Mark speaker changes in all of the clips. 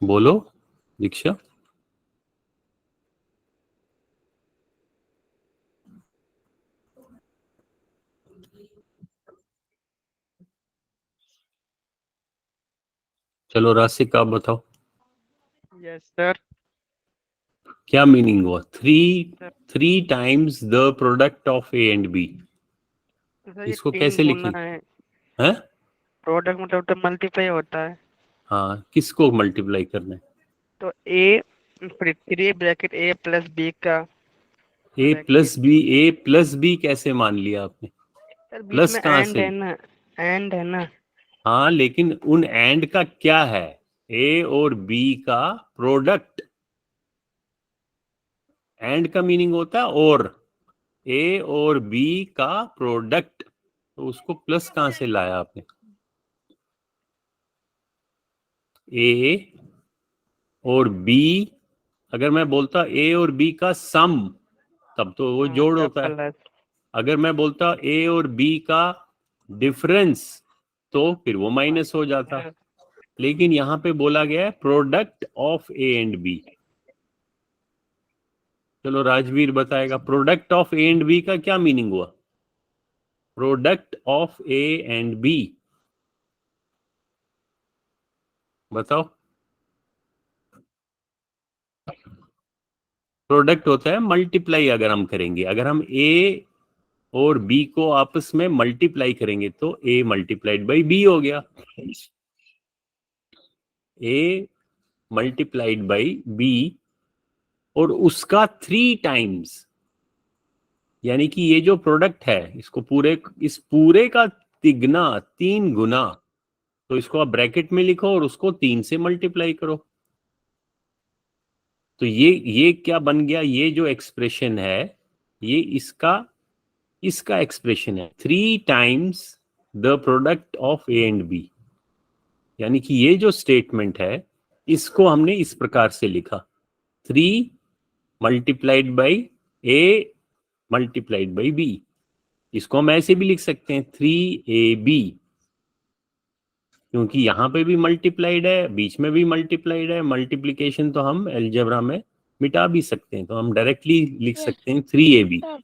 Speaker 1: बोलो दीक्षा। चलो राशिक आप बताओ
Speaker 2: यस सर।
Speaker 1: क्या मीनिंग हुआ three
Speaker 2: sir,
Speaker 1: 3 times the product of A and b.
Speaker 2: Sir ये
Speaker 1: इसको
Speaker 2: 3
Speaker 1: कैसे
Speaker 2: गुना
Speaker 1: लिखेंगे?
Speaker 2: है।
Speaker 1: हैं?
Speaker 2: प्रोडक्ट मतलब तो मल्टीप्लाई होता है।
Speaker 1: हाँ, किसको मल्टीप्लाई करना है?
Speaker 2: तो ए, फिर 3 ब्रैकेट ए प्लस बी का
Speaker 1: A
Speaker 2: bracket.
Speaker 1: Plus B, A plus B कैसे मान लिया आपने?
Speaker 2: सर बीच
Speaker 1: प्लस
Speaker 2: में
Speaker 1: कहाँ
Speaker 2: एंड
Speaker 1: से?
Speaker 2: है ना, एंड है ना।
Speaker 1: हाँ, लेकिन उन एंड का क्या है? ए और बी का प्रोडक्ट। एंड का मीनिंग होता है और। ए और बी का प्रोडक्ट, तो उसको प्लस कहां से लाया आपने? ए और बी, अगर मैं बोलता ए और बी का सम, तब तो वो
Speaker 2: हाँ
Speaker 1: जोड़
Speaker 2: तब
Speaker 1: होता है।
Speaker 2: प्लस।
Speaker 1: अगर मैं बोलता ए और बी का डिफरेंस, तो फिर वो माइनस हो जाता। लेकिन यहां पे बोला गया है product of A and b. चलो राजवीर बताएगा product of A and b का क्या मीनिंग हुआ। Product of A and b बताओ। प्रोडक्ट होता है मल्टीप्लाई। अगर हम करेंगे, अगर हम ए और बी को आपस में मल्टीप्लाई करेंगे तो ए मल्टीप्लाइड बाई बी हो गया। ए मल्टीप्लाइड बाई बी, और उसका 3 times, यानी कि ये जो प्रोडक्ट है इसको पूरे, इस पूरे का तिगना, 3 गुना। तो इसको आप ब्रैकेट में लिखो और उसको 3 से मल्टीप्लाई करो। तो ये क्या बन गया? ये जो एक्सप्रेशन है, ये इसका एक्सप्रेशन है 3 times the product of A and B. यानी कि ये जो स्टेटमेंट है, इसको हमने इस प्रकार से लिखा, 3 multiplied by a multiplied by b। इसको हम ऐसे भी लिख सकते हैं 3ab, क्योंकि यहां पे भी मल्टीप्लाइड है, बीच में भी मल्टीप्लाइड है। मल्टीप्लीकेशन तो हम अलजेब्रा में मिटा भी सकते हैं, तो हम डायरेक्टली लिख सकते हैं 3ab।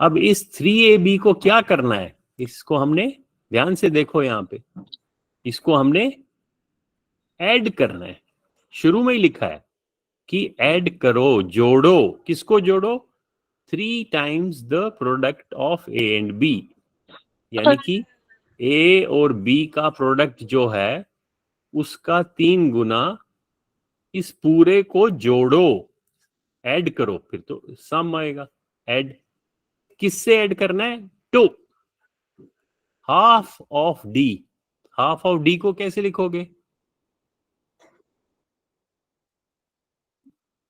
Speaker 1: अब इस 3ab को क्या करना है? इसको हमने, ध्यान से देखो यहाँ पे, इसको हमने ऐड करना है। शुरू में ही लिखा है कि ऐड करो, जोड़ो। किसको जोड़ो? 3 times the product of A and B. यानी कि ए और बी का प्रोडक्ट जो है उसका 3 गुना, इस पूरे को जोड़ो, ऐड करो, फिर तो सम आएगा। ऐड किससे ऐड करना है? Two half of d. Half of d को कैसे लिखोगे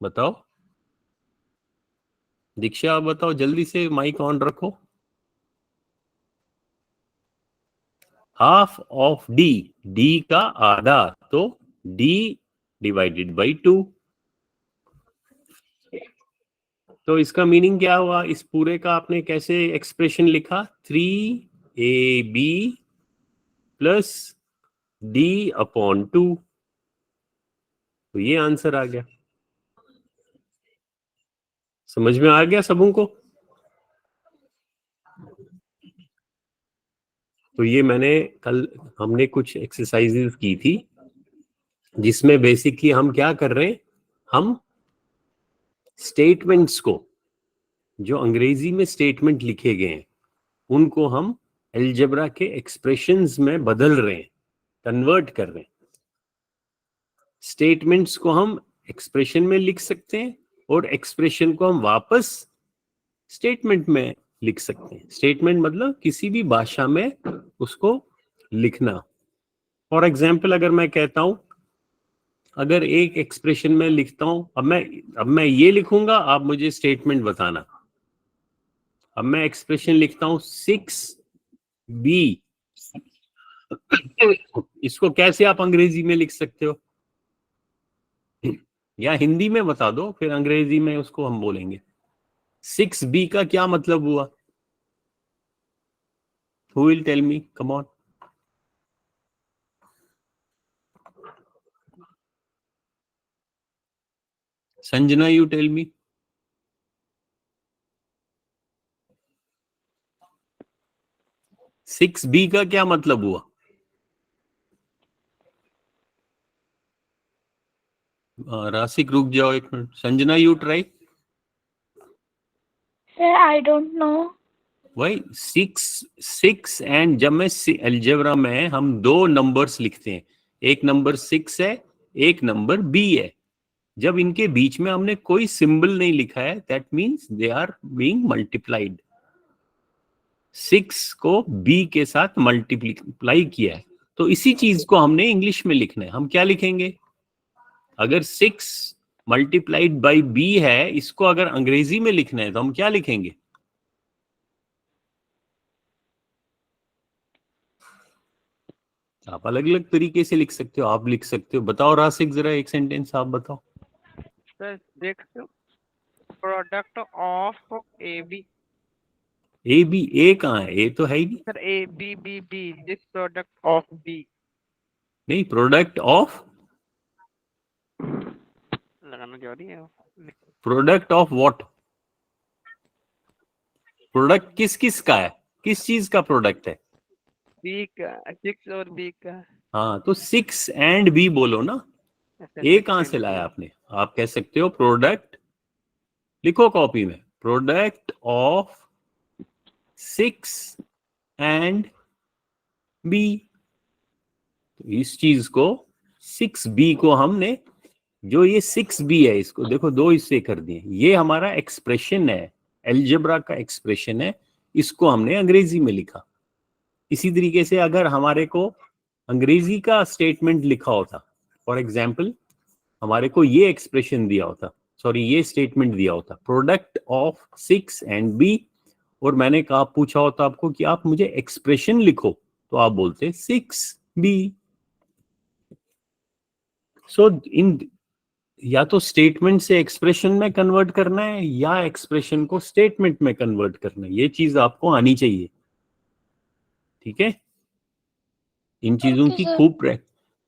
Speaker 1: बताओ? दीक्षा बताओ जल्दी से, माइक ऑन रखो। हाफ ऑफ डी, डी का आधा, तो डी डिवाइडेड बाई 2। तो इसका मीनिंग क्या हुआ? इस पूरे का आपने कैसे एक्सप्रेशन लिखा? 3ab plus d/2। तो ये आंसर आ गया। समझ में आ गया सबों को? तो ये मैंने कल, हमने कुछ एक्सरसाइजेस की थी जिसमें बेसिकली हम क्या कर रहे हैं, हम स्टेटमेंट्स को, जो अंग्रेजी में स्टेटमेंट लिखे गए हैं, उनको हम अलजेब्रा के एक्सप्रेशंस में बदल रहे हैं, कन्वर्ट कर रहे हैं। स्टेटमेंट्स को हम एक्सप्रेशन में लिख सकते हैं और एक्सप्रेशन को हम वापस स्टेटमेंट में लिख सकते हैं। स्टेटमेंट मतलब किसी भी भाषा में उसको लिखना। फॉर एग्जाम्पल, अगर मैं कहता हूं, अगर एक एक्सप्रेशन में लिखता हूं, अब मैं ये लिखूंगा, आप मुझे स्टेटमेंट बताना। अब मैं एक्सप्रेशन लिखता हूं 6b, इसको कैसे आप अंग्रेजी में लिख सकते हो? या हिंदी में बता दो, फिर अंग्रेजी में उसको हम बोलेंगे। 6b का क्या मतलब हुआ? Who will tell me, come on. Sanjana, you tell me. Six b का क्या मतलब हुआ? राशिक रुक जाओ एक minute. Sanjana, you try.
Speaker 3: Sir, I don't know.
Speaker 1: वही सिक्स एंड जब मैं अलजेब्रा में हम दो नंबर्स लिखते हैं, एक नंबर 6 है, एक नंबर बी है। जब इनके बीच में हमने कोई सिंबल नहीं लिखा है, that means they are being multiplied. 6 को बी के साथ मल्टीप्लाई किया है, तो इसी चीज को हमने इंग्लिश में लिखना है। हम क्या लिखेंगे? अगर 6 मल्टीप्लाइड बाई बी है, इसको अगर अंग्रेजी में लिखना है तो हम क्या लिखेंगे? आप अलग अलग तरीके से लिख सकते हो, आप लिख सकते हो। बताओ राशिक, जरा एक सेंटेंस आप बताओ।
Speaker 2: सर देख product of A B.
Speaker 1: A B, A कहाँ है? ए तो है ही नहीं।
Speaker 2: Sir A B B B, this product of B.
Speaker 1: नहीं, प्रोडक्ट ऑफ,
Speaker 2: लगाना जरूरी है।
Speaker 1: Product of what? प्रोडक्ट किस किस का है? किस चीज का प्रोडक्ट है?
Speaker 2: बी का, 6 और बी का।
Speaker 1: हाँ, तो 6 एंड बी बोलो ना। ए कहां से लाया आपने? आप कह सकते हो प्रोडक्ट, लिखो कॉपी में, प्रोडक्ट ऑफ 6 एंड बी। तो इस चीज को 6b को हमने, जो ये 6b है, इसको देखो दो हिस्से कर दिए। ये हमारा एक्सप्रेशन है, एल्जेब्रा का एक्सप्रेशन है, इसको हमने अंग्रेजी में लिखा। इसी तरीके से अगर हमारे को अंग्रेजी का स्टेटमेंट लिखा होता, फॉर एग्जाम्पल हमारे को ये एक्सप्रेशन दिया होता, सॉरी ये स्टेटमेंट दिया होता, प्रोडक्ट ऑफ 6 एंड बी, और मैंने कहा, पूछा होता आपको कि आप मुझे एक्सप्रेशन लिखो, तो आप बोलते 6b। सो इन, या तो स्टेटमेंट से एक्सप्रेशन में कन्वर्ट करना है, या एक्सप्रेशन को स्टेटमेंट में कन्वर्ट करना है। ये चीज आपको आनी चाहिए, ठीक है? इन चीजों
Speaker 3: Okay,
Speaker 1: की
Speaker 3: sir.
Speaker 1: खूब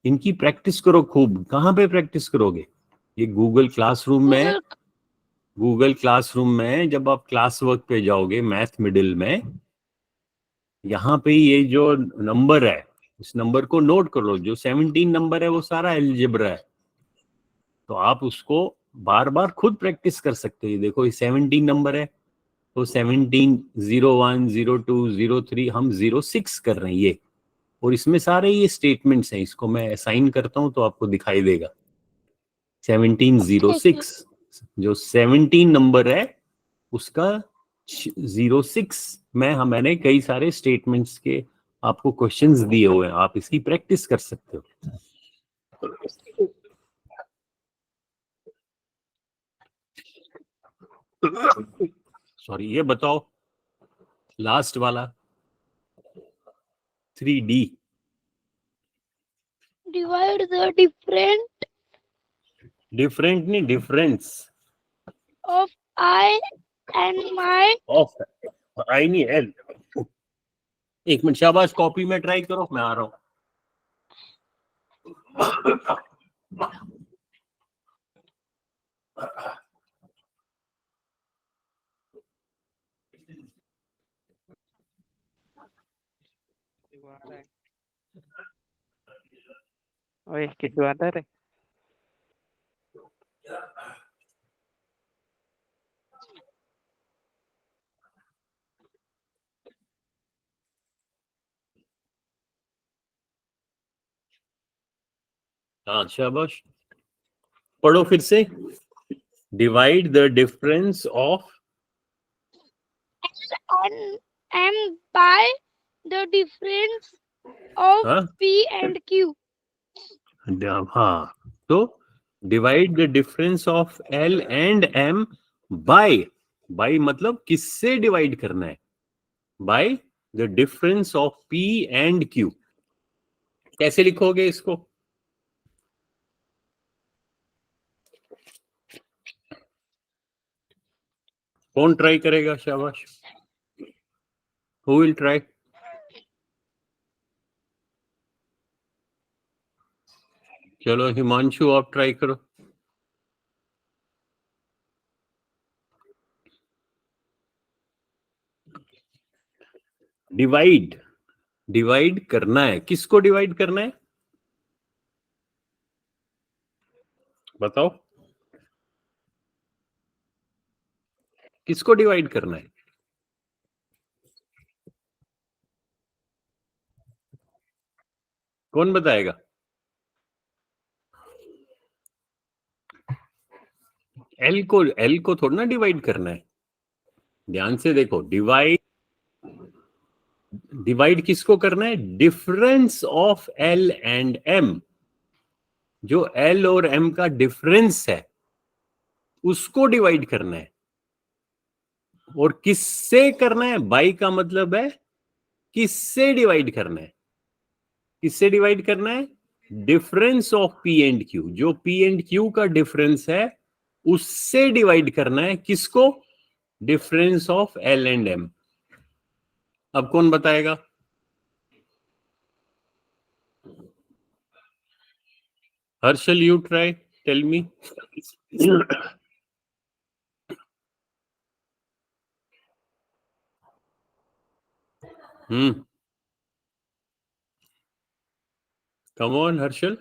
Speaker 1: इनकी प्रैक्टिस करो खूब। कहाँ पे प्रैक्टिस करोगे? ये गूगल क्लासरूम में।
Speaker 3: Sir,
Speaker 1: गूगल क्लासरूम में जब आप क्लास वर्क पे जाओगे, मैथ मिडिल में, यहाँ पे ये जो नंबर है, इस नंबर को नोट कर लो। जो 17 नंबर है वो सारा एल्जेब्रा है, तो आप उसको बार बार खुद प्रैक्टिस कर सकते हो। देखो ये 17 नंबर है, तो 17, 01, 02, 03, हम 06 कर रहे हैं ये, और इसमें सारे ये स्टेटमेंट्स हैं। इसको मैं असाइन करता हूं तो आपको दिखाई देगा 1706। जो 17 नंबर है उसका 06 में मैंने कई सारे स्टेटमेंट्स के आपको क्वेश्चंस दिए हुए हैं, आप इसकी प्रैक्टिस कर सकते हो। सॉरी, ये बताओ लास्ट वाला 3D।
Speaker 3: divide the difference
Speaker 1: different नहीं, difference
Speaker 3: of I and my.
Speaker 1: Of, I नहीं एल। एक मिनट, शाबाश, कॉपी में ट्राई करो, मैं आ रहा हूं।
Speaker 2: ओए किसी आता है?
Speaker 1: हाँ शाबाश, पढ़ो फिर से। Divide the difference of,
Speaker 3: And by the difference of
Speaker 1: हाँ
Speaker 3: P and Q.
Speaker 1: हाँ, तो divide the difference of l and m by, by मतलब किससे डिवाइड करना है? By the difference of p and q. कैसे लिखोगे इसको? कौन ट्राई करेगा? शाबाश, हु विल ट्राई? चलो हिमांशु, आप ट्राई करो। डिवाइड करना है। किसको डिवाइड करना है बताओ, किसको डिवाइड करना है? कौन बताएगा? एल को थोड़ा ना डिवाइड करना है। ध्यान से देखो, डिवाइड किसको करना है? Difference of l and m. जो एल और एम का डिफरेंस है उसको डिवाइड करना है। और किससे करना है? बाई का मतलब है किससे डिवाइड करना है। किससे डिवाइड करना है? Difference of p and q. जो पी एंड क्यू का डिफरेंस है उससे डिवाइड करना है। किसको? Difference of l and m. अब कौन बताएगा? Harshal, you try, tell me. Come on, Harshal.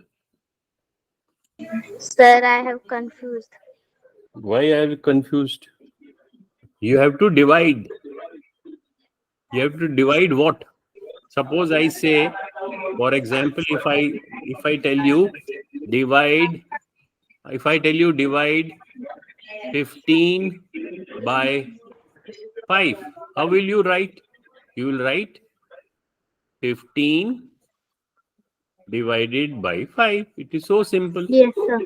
Speaker 4: Sir, I have confused.
Speaker 1: Why are you confused? You have to divide. You have to divide what? Suppose I say, for example, if I tell you divide 15 by 5, how will you write? You will write 15 divided by 5. It is so simple.
Speaker 4: Yes, sir.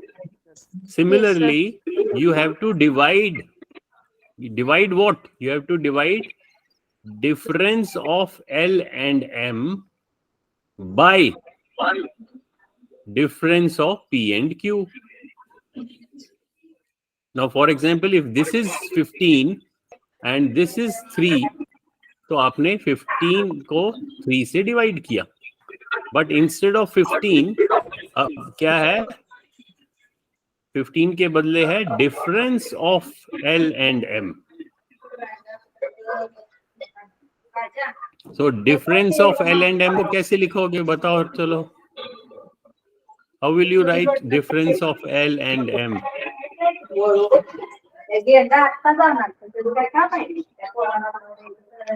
Speaker 1: Similarly, you have to divide. Divide what? You have to divide difference of L and M by difference of P and Q. Now, for example, if this is 15 and this is 3, तो आपने 15 को 3 से divide किया। But instead of 15 अब क्या है? 15 के बदले है difference of L and M। So difference of L and M को कैसे लिखोगे बताओ? चलो, how will you right difference of L and M?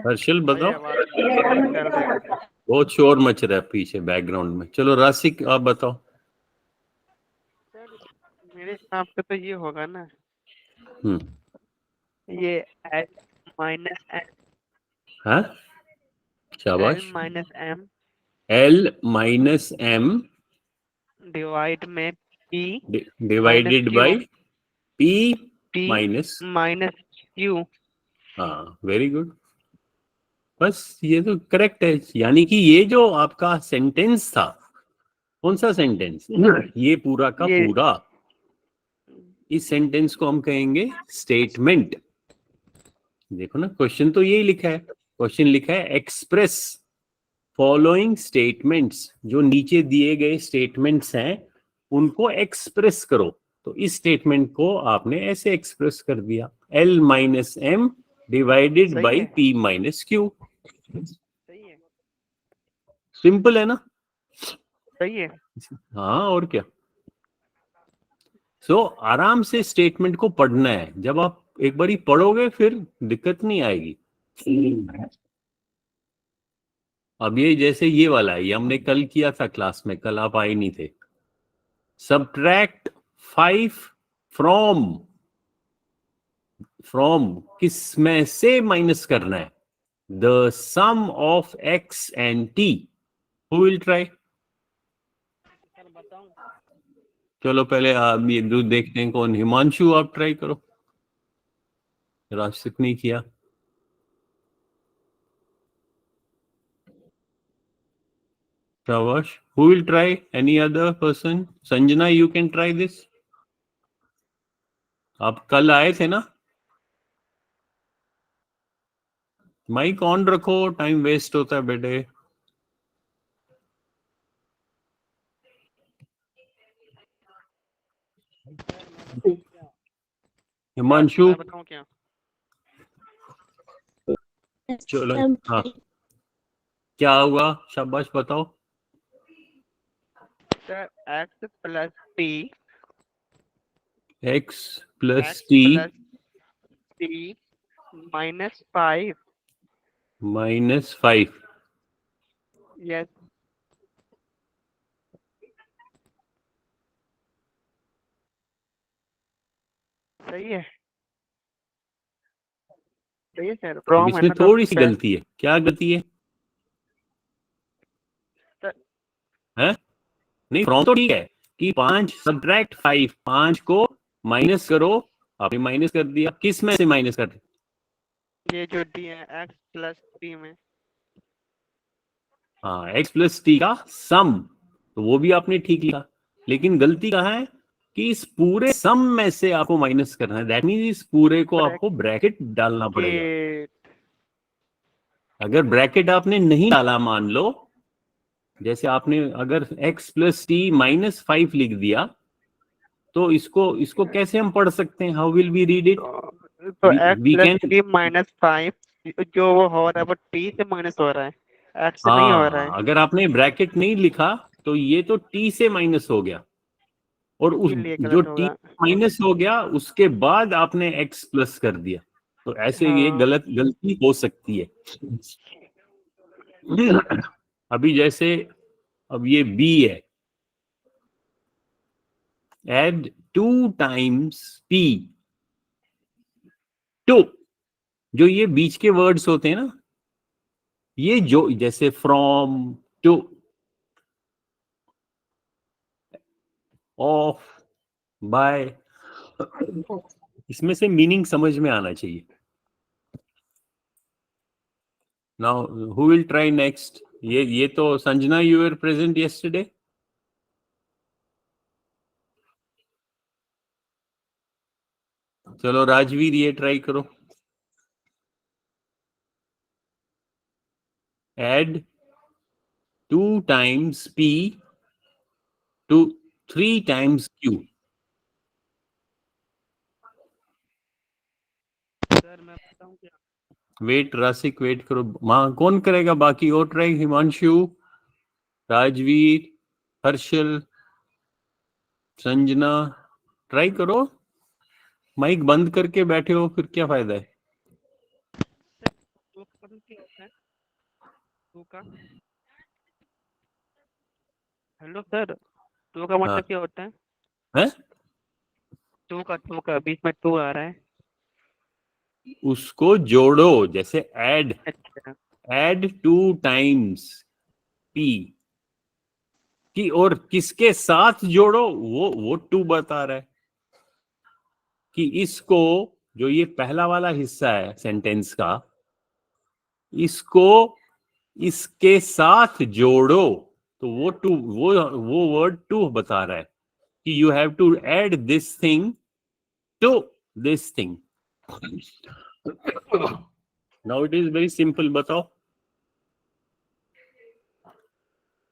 Speaker 1: Harshal बताओ, बहुत शोर मच रहा है पीछे बैकग्राउंड में। चलो रासिक, आप बताओ।
Speaker 2: मेरे हिसाब से तो ये होगा ना,
Speaker 1: हम्म,
Speaker 2: ये एल माइनस एम।
Speaker 1: हाँ, शाबाश।
Speaker 2: L minus M
Speaker 1: L minus M
Speaker 2: divide में P
Speaker 1: divided
Speaker 2: Q.
Speaker 1: By P
Speaker 2: P
Speaker 1: minus,
Speaker 2: minus Q.
Speaker 1: हाँ, वेरी गुड। बस ये तो करेक्ट है। यानी कि ये जो आपका सेंटेंस था, कौन सा सेंटेंस? ये पूरा का
Speaker 2: ये-
Speaker 1: पूरा, इस सेंटेंस को हम कहेंगे स्टेटमेंट। देखो ना, क्वेश्चन तो यही लिखा है। क्वेश्चन लिखा है एक्सप्रेस फॉलोइंग स्टेटमेंट्स। जो नीचे दिए गए स्टेटमेंट्स हैं उनको एक्सप्रेस करो। तो इस स्टेटमेंट को आपने ऐसे एक्सप्रेस कर दिया, L माइनस M डिवाइडेड
Speaker 2: सही
Speaker 1: बाई
Speaker 2: है।
Speaker 1: P minus Q।
Speaker 2: सही है।
Speaker 1: सिंपल है ना?
Speaker 2: सही है।
Speaker 1: हाँ, और क्या। सो आराम से स्टेटमेंट को पढ़ना है। जब आप एक बारी पढ़ोगे फिर दिक्कत नहीं आएगी। अब ये जैसे ये वाला है, ये हमने कल किया था क्लास में, कल आप आए नहीं थे। सबट्रैक्ट 5 फ्रॉम किस में से माइनस करना है? The sum of x and t। Who will try? चलो पहले आप ये दूध देखते हैं कौन। हिमांशु, आप ट्राई करो। राशिक नहीं किया। शाबाश। Who will try? Any other person? Sanjana, you can try this. आप कल आए थे ना? माइक ऑन रखो, टाइम वेस्ट होता है बेटे। हिमांशु,
Speaker 2: मैं बताऊं क्या?
Speaker 1: चलो, हाँ क्या होगा, शाबाश बताओ।
Speaker 2: Sir x plus t
Speaker 1: x plus
Speaker 2: x
Speaker 1: T
Speaker 2: plus t -5
Speaker 1: -5।
Speaker 2: Yes सही है सर
Speaker 1: अब
Speaker 2: फ्रॉम है
Speaker 1: इसमें
Speaker 2: ना तो
Speaker 1: थोड़ी सी
Speaker 2: फिर
Speaker 1: गलती है, क्या गलती है?
Speaker 2: सर
Speaker 1: हैं? नहीं, फ्रॉम तो ठीक है कि 5 सब्ट्रैक्ट 5, 5 को माइनस करो। आपने माइनस कर दिया, किस में से माइनस कर?
Speaker 2: ये जो डी है x प्लस t में
Speaker 1: हाँ, x प्लस टी का सम, तो वो भी आपने ठीक लिखा। लेकिन गलती कहाँ है कि इस पूरे सम में से आपको माइनस करना है। दैट मीन इस पूरे को आपको ब्रैकेट डालना पड़ेगा।
Speaker 2: ब्रैकेट
Speaker 1: अगर ब्रैकेट आपने नहीं डाला, मान लो जैसे आपने अगर x प्लस टी -5 लिख दिया, तो इसको इसको कैसे हम पढ़ सकते हैं? How will we read it?
Speaker 2: तो x
Speaker 1: we
Speaker 2: plus
Speaker 1: can,
Speaker 2: t -5 जो वो हो रहा है वो t से माइनस हो रहा है x से नहीं हो रहा है।
Speaker 1: हाँ, अगर आपने ब्रैकेट नहीं लिखा तो ये तो t से माइनस हो गया, और उस
Speaker 2: इसीलिए
Speaker 1: जो
Speaker 2: गलत
Speaker 1: t
Speaker 2: होगा।
Speaker 1: माइनस हो गया उसके बाद आपने x प्लस कर दिया, तो ऐसे ये
Speaker 2: हाँ
Speaker 1: गलती हो सकती है। अभी जैसे, अब ये b है, एड 2 टाइम्स p, 2, जो ये बीच के वर्ड्स होते हैं ना, ये जो जैसे फ्रॉम, टू, ऑफ, बाय, इसमें से मीनिंग समझ में आना चाहिए। Now who will try next? ये तो Sanjana, you were present yesterday. चलो राजवीर, ये ट्राई करो। Add 2 times p to 3 times q।
Speaker 2: सर मैं बताऊं क्या?
Speaker 1: वेट रासिक, वेट करो। वहां कौन करेगा बाकी? और ट्राई, हिमांशु, राजवीर, हर्षल, संजना, ट्राई करो। माइक बंद करके बैठे हो, फिर क्या फायदा है?
Speaker 2: सर टू का मतलब क्या होता है? टू का हेलो सर टू का
Speaker 1: हाँ
Speaker 2: मतलब क्या होता है?
Speaker 1: है,
Speaker 2: टू का बीच में टू आ रहा है।
Speaker 1: उसको जोड़ो, जैसे ऐड,
Speaker 2: अच्छा
Speaker 1: ऐड 2 टाइम्स p की, और किसके साथ जोड़ो, वो 2 बता रहा है कि इसको, जो ये पहला वाला हिस्सा है सेंटेंस का, इसको इसके साथ जोड़ो, तो वो टू, वो वर्ड टू बता रहा है कि you have to add this thing to this thing. Now it is very simple, बताओ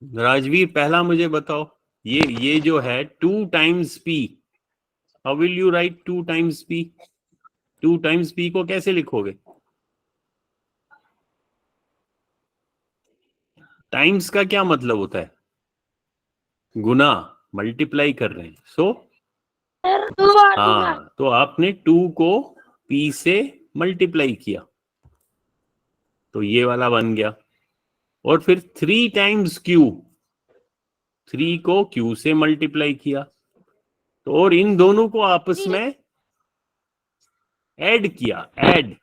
Speaker 1: राजवीर, पहला मुझे बताओ, ये जो है 2 times p, how will you write 2 times p? 2 times p को कैसे लिखोगे? टाइम्स का क्या मतलब होता है? गुना, मल्टीप्लाई कर रहे हैं। सो
Speaker 3: सर 2 बार गुना।
Speaker 1: हाँ, तो आपने 2 को p से मल्टीप्लाई किया, तो ये वाला बन गया। और फिर 3 टाइम्स q, 3 को q से मल्टीप्लाई किया, तो और इन दोनों को आपस में ऐड किया, ऐड।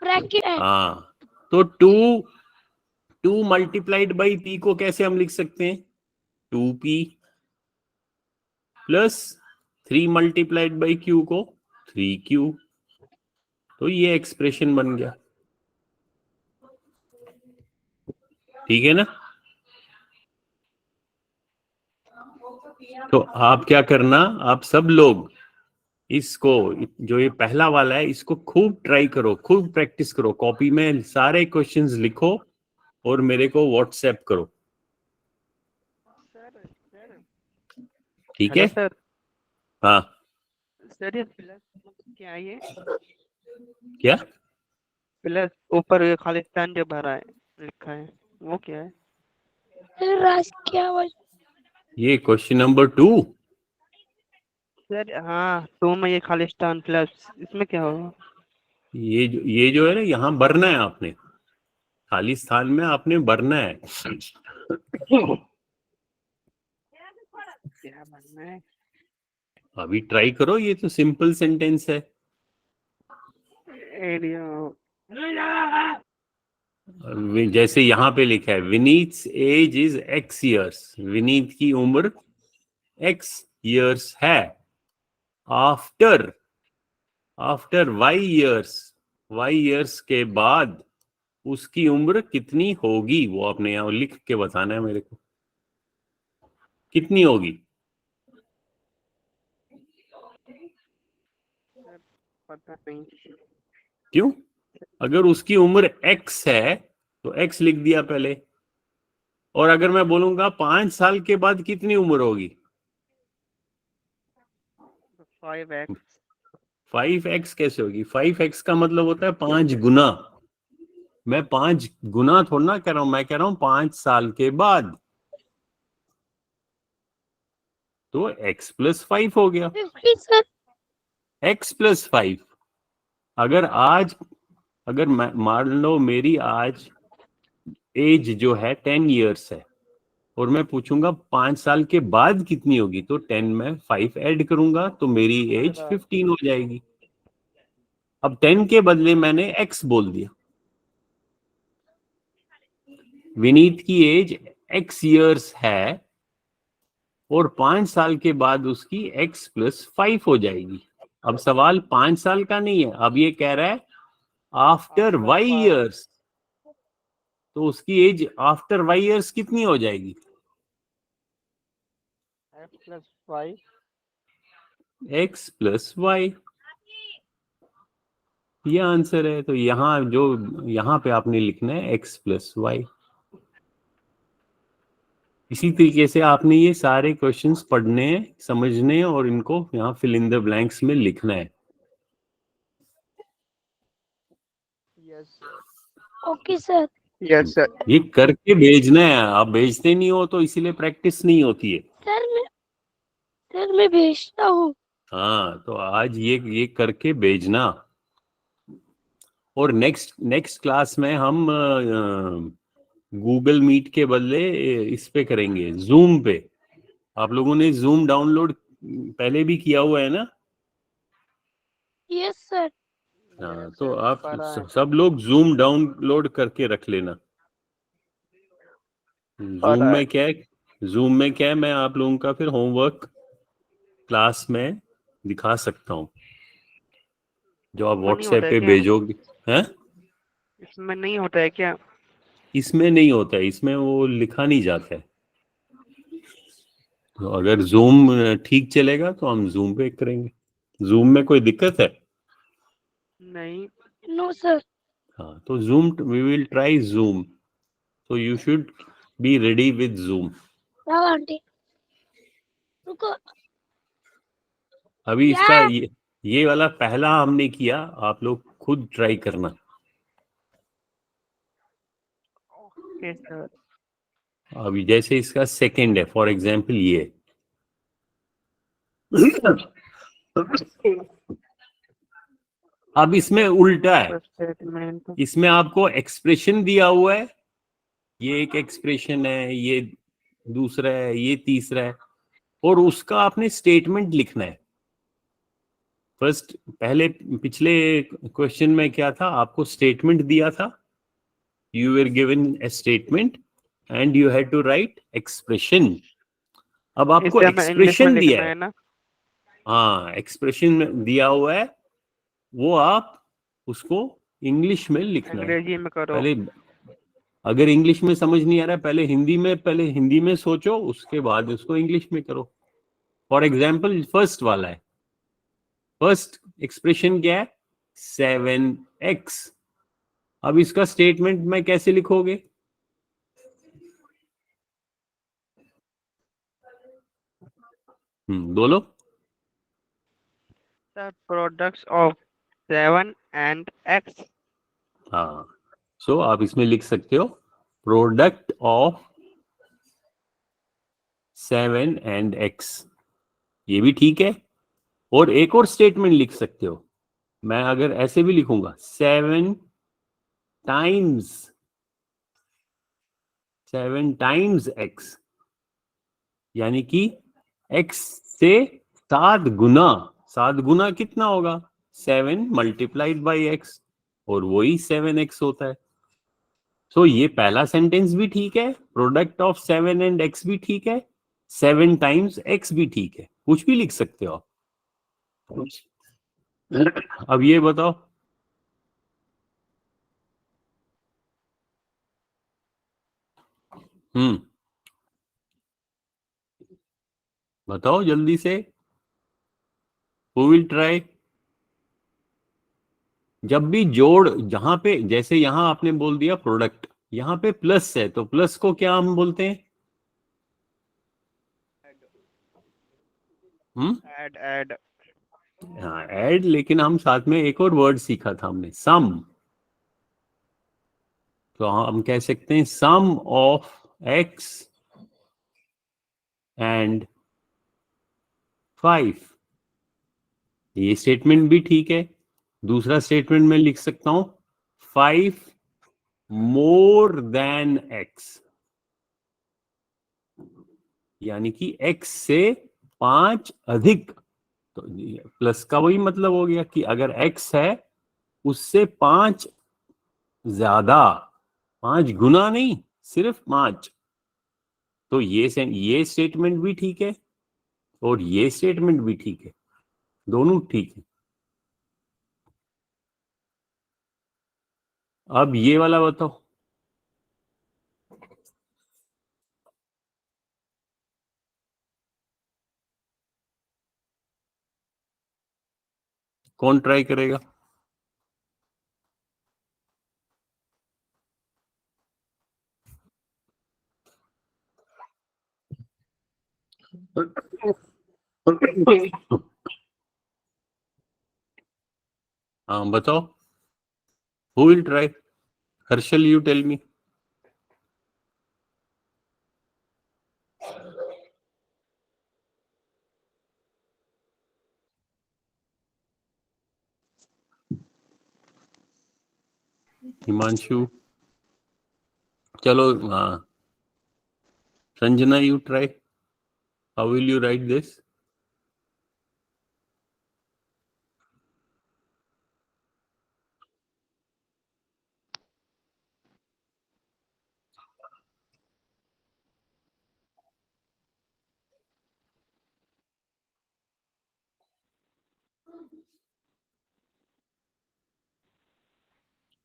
Speaker 3: ब्रैकेट है।
Speaker 1: हाँ, तो 2 मल्टीप्लाइड बाई p को कैसे हम लिख सकते हैं? 2p plus 3 multiplied by q को 3q, तो ये एक्सप्रेशन बन गया। ठीक है ना? तो आप क्या करना, आप सब लोग इसको, जो ये पहला वाला है, इसको खूब ट्राई करो, खूब प्रैक्टिस करो, कॉपी में सारे क्वेश्चंस लिखो और मेरे को व्हाट्सएप करो।
Speaker 2: सर सर
Speaker 1: ठीक
Speaker 2: हेलो
Speaker 1: है?
Speaker 2: सर
Speaker 1: हाँ,
Speaker 2: सर ये प्लस क्या है ये?
Speaker 1: क्या?
Speaker 2: प्लस ऊपर ये खालिस्तान जो भरा है लिखा है वो क्या है?
Speaker 3: सर राज क्या आवाज?
Speaker 1: ये क्वेश्चन नंबर 2।
Speaker 2: सर हाँ, तो में ये खालिस्तान प्लस इसमें क्या होगा?
Speaker 1: ये जो है ना, यहाँ भरना है आपने, खाली स्थान में आपने भरना है।
Speaker 2: क्या बनना है?
Speaker 1: अभी ट्राई करो, ये तो सिंपल सेंटेंस है।
Speaker 2: एरिया।
Speaker 1: जैसे यहाँ पे लिखा है Vineet age is x years, Vineet की उम्र एक्स ईयर्स है। आफ्टर आफ्टर वाई ईयर्स के बाद उसकी उम्र कितनी होगी, वो आपने यहाँ लिख के बताना है मेरे को, कितनी होगी।
Speaker 2: पता नहीं।
Speaker 1: क्यों? अगर उसकी उम्र एक्स है तो एक्स लिख दिया पहले, और अगर मैं बोलूंगा 5 साल के बाद कितनी उम्र होगी,
Speaker 2: 5x।
Speaker 1: 5x कैसे होगी? 5x का मतलब होता है 5 गुना। मैं 5 गुना थोड़ा ना कह रहा हूं, मैं कह रहा हूं 5 साल के बाद, तो x + 5 हो गया।
Speaker 3: 50 सर।
Speaker 1: x + 5। अगर आज, अगर मान लो मेरी आज एज जो है 10 ईयर्स है, और मैं पूछूंगा 5 साल के बाद कितनी होगी, तो 10 में 5 ऐड करूंगा तो मेरी एज 15 हो जाएगी। अब 10 के बदले मैंने x बोल दिया। विनीत की एज x ईयर्स है और 5 साल के बाद उसकी x + 5 हो जाएगी। अब सवाल 5 साल का नहीं है, अब ये कह रहा है आफ्टर y ईयर्स, तो उसकी एज आफ्टर y ईयर्स कितनी हो जाएगी?
Speaker 2: x + 5।
Speaker 1: x + y, ये आंसर है। तो यहाँ जो, यहाँ पे आपने लिखना है x + y। इसी तरीके से आपने ये सारे क्वेश्चंस पढ़ने हैं, समझने हैं, और इनको यहाँ फिल इन द ब्लैंक्स में लिखना है।
Speaker 2: Yes
Speaker 3: okay sir.
Speaker 2: Yes sir.
Speaker 1: ये करके भेजना है, आप भेजते नहीं हो तो इसीलिए प्रैक्टिस नहीं होती है।
Speaker 3: सर मैं भेजता हूँ।
Speaker 1: हाँ, तो आज ये करके भेजना। और नेक्स्ट क्लास में हम गूगल मीट के बदले इस पे करेंगे, जूम पे। आप लोगों ने जूम डाउनलोड पहले भी किया हुआ है ना?
Speaker 3: Yes sir.
Speaker 1: हाँ, तो आप
Speaker 2: पढ़ा है।
Speaker 1: सब लोग जूम डाउनलोड करके रख लेना। जूम
Speaker 2: पढ़ा है।
Speaker 1: में क्या है, जूम में क्या है, मैं आप लोगों का फिर होमवर्क क्लास में दिखा सकता हूँ, जो आप
Speaker 2: इसमें नहीं
Speaker 1: व्हाट्सएप
Speaker 2: होता है
Speaker 1: पे
Speaker 2: क्या?
Speaker 1: भेजोगे। हैं?
Speaker 2: इसमें नहीं होता है क्या?
Speaker 1: इसमें नहीं होता है, इसमें वो लिखा नहीं जाता है। तो अगर जूम ठीक चलेगा तो हम जूम पे करेंगे। जूम में कोई दिक्कत है?
Speaker 2: नहीं।
Speaker 3: No sir.
Speaker 1: हाँ, तो zoom we will try zoom, so you should be ready with zoom।
Speaker 3: जाओ आंटी। रुको।
Speaker 1: अभी
Speaker 3: क्या?
Speaker 1: इसका ये वाला पहला हमने किया, आप लोग खुद ट्राई करना।
Speaker 2: Okay sir.
Speaker 1: अभी जैसे इसका सेकंड है, फॉर एग्जांपल ये अब इसमें उल्टा है,
Speaker 2: स्टेटमेंट।
Speaker 1: इसमें आपको एक्सप्रेशन दिया हुआ है, ये एक एक्सप्रेशन है, ये दूसरा है, ये तीसरा है, और उसका आपने स्टेटमेंट लिखना है। फर्स्ट पहले पिछले क्वेश्चन में क्या था, आपको स्टेटमेंट दिया था, you were given a statement and you had to write expression. अब आपको
Speaker 2: इसे हमें इंग्लिश में
Speaker 1: एक्सप्रेशन दिया
Speaker 2: लिखना
Speaker 1: है,
Speaker 2: है ना?
Speaker 1: हाँ एक्सप्रेशन दिया हुआ है, वो आप उसको इंग्लिश में लिखना है।
Speaker 2: अंग्रेजी में करो।
Speaker 1: पहले अगर इंग्लिश में समझ नहीं आ रहा है, पहले हिंदी में सोचो, उसके बाद उसको इंग्लिश में करो। फॉर एग्जाम्पल फर्स्ट वाला है, फर्स्ट एक्सप्रेशन क्या है, 7x। अब इसका स्टेटमेंट में कैसे लिखोगे? बोलो।
Speaker 2: The products of 7 and x
Speaker 1: हाँ, सो आप इसमें लिख सकते हो प्रोडक्ट ऑफ 7 एंड x, ये भी ठीक है। और एक और स्टेटमेंट लिख सकते हो, मैं अगर ऐसे भी लिखूंगा 7 टाइम्स x, यानी कि x से 7 गुना कितना होगा, 7 मल्टीप्लाइड बाई x, और वही 7x होता है। सो ये पहला सेंटेंस भी ठीक है, प्रोडक्ट ऑफ 7 एंड x भी ठीक है, 7 टाइम्स x भी ठीक है, कुछ भी लिख सकते हो आप। अब ये बताओ, बताओ जल्दी से, हु विल ट्राई। जब भी जोड़, जहां पे जैसे यहां आपने बोल दिया प्रोडक्ट, यहां पे प्लस है, तो प्लस को क्या हम बोलते हैं?
Speaker 2: ऐड।
Speaker 1: हाँ, ऐड, लेकिन हम साथ में एक और वर्ड सीखा था हमने, सम। तो हम कह सकते हैं सम ऑफ x एंड 5, ये स्टेटमेंट भी ठीक है। दूसरा स्टेटमेंट में लिख सकता हूं 5 मोर देन x, यानी कि x से 5 अधिक। तो प्लस का वही मतलब हो गया कि अगर x है उससे 5 ज्यादा, 5 गुना नहीं, सिर्फ 5। तो ये स्टेटमेंट भी ठीक है और ये स्टेटमेंट भी ठीक है, दोनों ठीक है। अब ये वाला बताओ, कौन ट्राई करेगा? हाँ बताओ, who will try? Harshal, you tell me. Himanshu, चलो, हाँ, Sanjana, you try, how will you write this?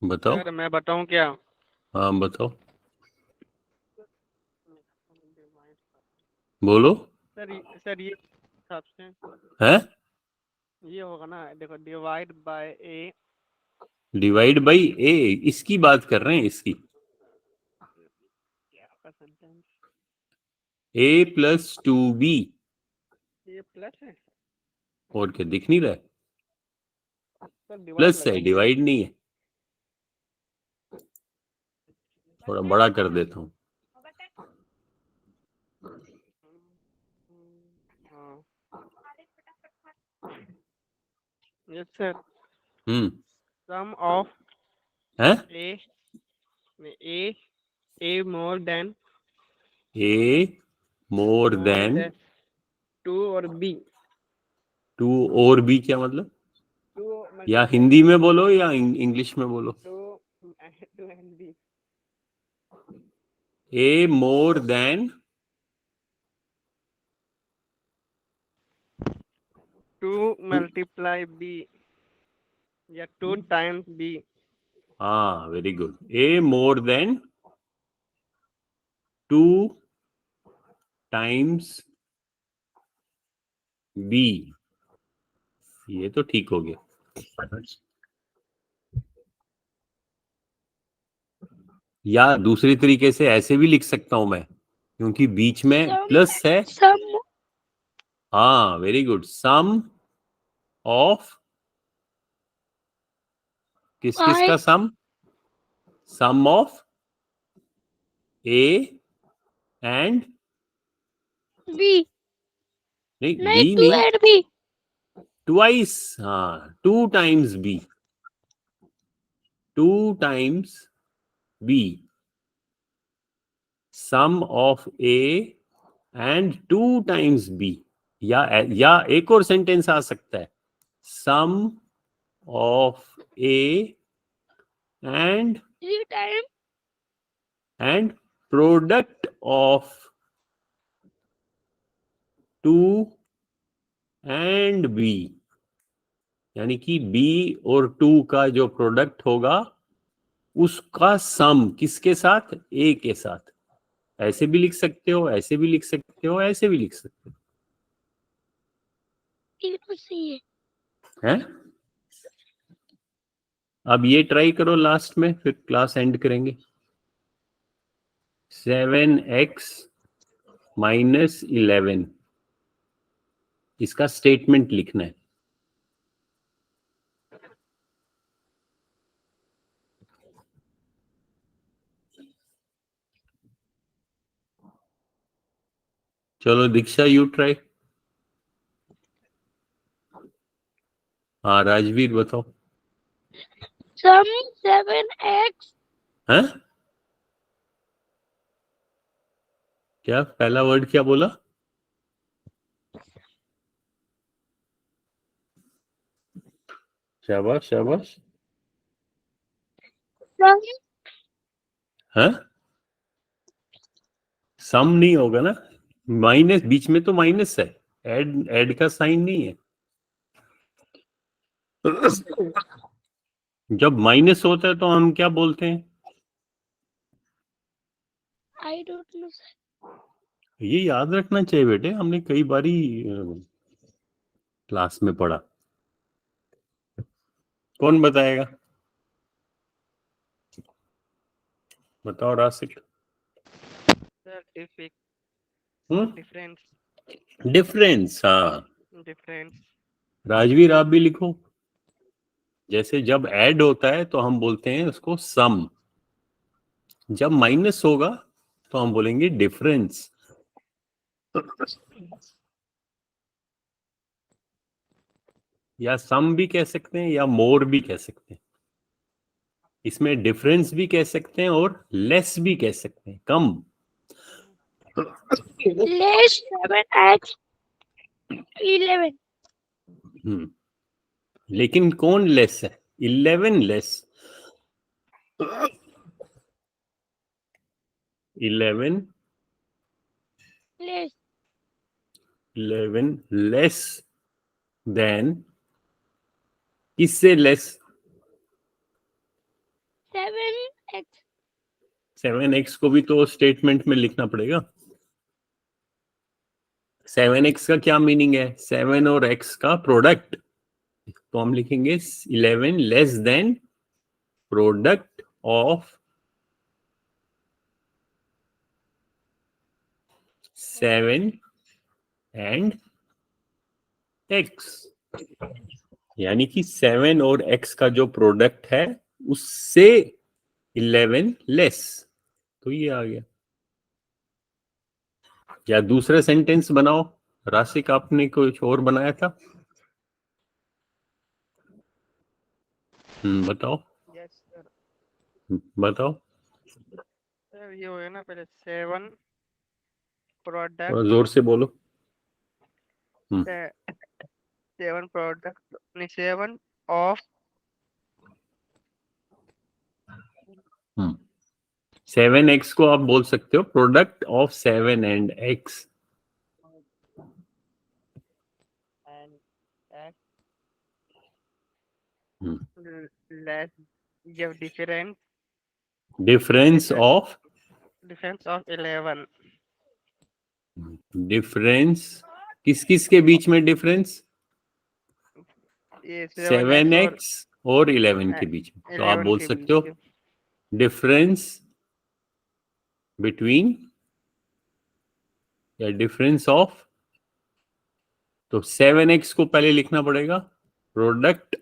Speaker 1: बताओ।
Speaker 2: सर मैं बताऊं क्या?
Speaker 1: हाँ बताओ, बोलो।
Speaker 2: सर ये हिसाब से
Speaker 1: है,
Speaker 2: ये होगा ना, देखो divide by A.
Speaker 1: Divide by A, इसकी बात कर रहे हैं, इसकी
Speaker 2: क्या आपका सेंटेंस?
Speaker 1: a प्लस 2b,
Speaker 2: ये प्लस है
Speaker 1: और क्या दिख नहीं रहा है?
Speaker 2: सर, डिवाइड
Speaker 1: प्लस
Speaker 2: लग
Speaker 1: है,
Speaker 2: रहा
Speaker 1: डिवाइड नहीं है। थोड़ा बड़ा कर देता हूँ।
Speaker 2: हाँ। Yes sir.
Speaker 1: हम्म।
Speaker 2: सम ऑफ
Speaker 1: है,
Speaker 2: A A A more than
Speaker 1: a more than
Speaker 2: 2 और बी
Speaker 1: 2, और b क्या मतलब?
Speaker 2: 2
Speaker 1: या
Speaker 2: मल्टीप्लाई
Speaker 1: हिंदी में बोलो या इंग्लिश में बोलो।
Speaker 2: 2 and b
Speaker 1: a more than
Speaker 2: 2 multiply b या 2 टाइम्स बी।
Speaker 1: हाँ, very good, a more than 2 times b, ये तो ठीक हो गया। या दूसरी तरीके से ऐसे भी लिख सकता हूं मैं, क्योंकि बीच में
Speaker 3: सम
Speaker 1: प्लस है।
Speaker 3: सम
Speaker 1: हाँ, वेरी गुड, सम ऑफ, किस किस का
Speaker 3: 5
Speaker 1: सम? सम ऑफ ए एंड
Speaker 3: B.
Speaker 1: नहीं
Speaker 3: नहीं,
Speaker 1: बी
Speaker 3: 2
Speaker 1: नहीं,
Speaker 3: and B.
Speaker 1: ट्वाइस, हाँ 2 times B, 2 times B, sum of A and 2 times B, या एक और सेंटेंस आ सकता है, sum of A and
Speaker 3: 3 times.
Speaker 1: Product of 2 and B, यानी कि बी और 2 का जो प्रोडक्ट होगा उसका सम किसके साथ, ए के साथ। ऐसे भी लिख सकते हो, ऐसे भी लिख सकते हो, ऐसे भी लिख सकते हो,
Speaker 3: बिल्कुल सही है।
Speaker 1: हैं? अब ये ट्राई करो लास्ट में, फिर क्लास एंड करेंगे। 7x माइनस 11, इसका स्टेटमेंट लिखना है। चलो दीक्षा, यू ट्राई। हाँ राजवीर बताओ।
Speaker 3: Sum 7x.
Speaker 1: हैं? क्या पहला वर्ड क्या बोला? शाबाश शाबाश।
Speaker 3: Sum
Speaker 1: हैं? सम नहीं होगा ना, माइनस, बीच में तो माइनस है, ऐड का साइन नहीं है। जब माइनस होता है तो हम क्या बोलते हैं?
Speaker 3: I don't know, sir.
Speaker 1: ये याद रखना चाहिए बेटे, हमने कई बारी क्लास में पढ़ा। कौन बताएगा? बताओ रासिक।
Speaker 2: Sir,
Speaker 1: हम्म,
Speaker 2: difference.
Speaker 1: डिफरेंस, हाँ।
Speaker 2: Difference.
Speaker 1: राजवीर आप भी लिखो। जैसे जब ऐड होता है तो हम बोलते हैं उसको सम, जब माइनस होगा तो हम बोलेंगे डिफरेंस। या सम भी कह सकते हैं या मोर भी कह सकते हैं। इसमें डिफरेंस भी कह सकते हैं और लेस भी कह सकते हैं, कम।
Speaker 3: Less 7x 11.
Speaker 1: लेकिन कौन लेस है? 11 लेस, 11
Speaker 3: Less
Speaker 1: 11 लेस देन, किससे लेस?
Speaker 3: 7x.
Speaker 1: 7x को भी तो स्टेटमेंट में लिखना पड़ेगा। 7x का क्या मीनिंग है? 7 और x का प्रोडक्ट, तो हम लिखेंगे 11 less than product of 7 and x, यानी कि 7 और x का जो प्रोडक्ट है उससे 11 लेस, तो ये आ गया। या दूसरा सेंटेंस बनाओ, राशिक आपने कुछ और बनाया था। बताओ।
Speaker 2: Yes, sir.
Speaker 1: बताओ,
Speaker 2: Sir, ये हो गया ना, पहले 7
Speaker 1: थोड़ा
Speaker 2: product.
Speaker 1: जोर से बोलो।
Speaker 2: 7 product. नहीं, 7 of
Speaker 1: 7x को आप बोल सकते हो product of 7 and x।
Speaker 2: and x
Speaker 1: Hmm.
Speaker 2: less give difference
Speaker 1: difference of,
Speaker 2: difference of 11.
Speaker 1: Difference किस किस के बीच में डिफरेंस?
Speaker 2: ये
Speaker 1: 7x
Speaker 2: 7x
Speaker 1: और 11
Speaker 2: और
Speaker 1: के बीच में, तो आप
Speaker 2: 11
Speaker 1: बोल
Speaker 2: के
Speaker 1: सकते हो
Speaker 2: बीच
Speaker 1: डिफरेंस बिटवीन, या डिफरेंस ऑफ। तो 7x को पहले लिखना पड़ेगा प्रोडक्ट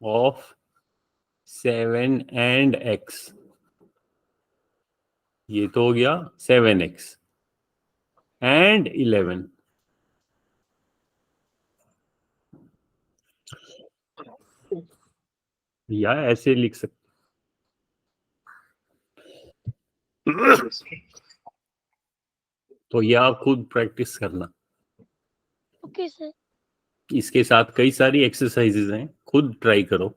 Speaker 1: ऑफ 7 and x, ये तो हो गया 7x and 11। या ऐसे लिख सकते, तो ये आप खुद प्रैक्टिस करना।
Speaker 3: Okay, sir.
Speaker 1: इसके साथ कई सारी एक्सरसाइजेज हैं, खुद ट्राई करो।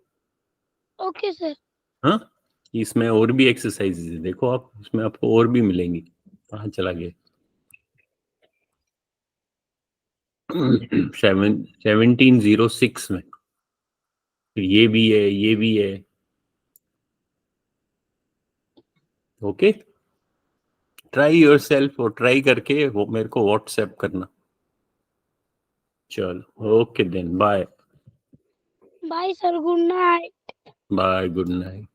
Speaker 3: Okay, sir.
Speaker 1: हाँ, इसमें और भी एक्सरसाइजेज है, देखो आप, इसमें आपको और भी मिलेंगी। कहाँ चला गया? 1706 में फिर ये भी है, ये भी है। ओके, ट्राई योरसेल्फ, और ट्राई करके वो मेरे को व्हाट्सएप करना। चलो, okay then, bye.
Speaker 3: Bye, sir. Good night.
Speaker 1: Bye, good night.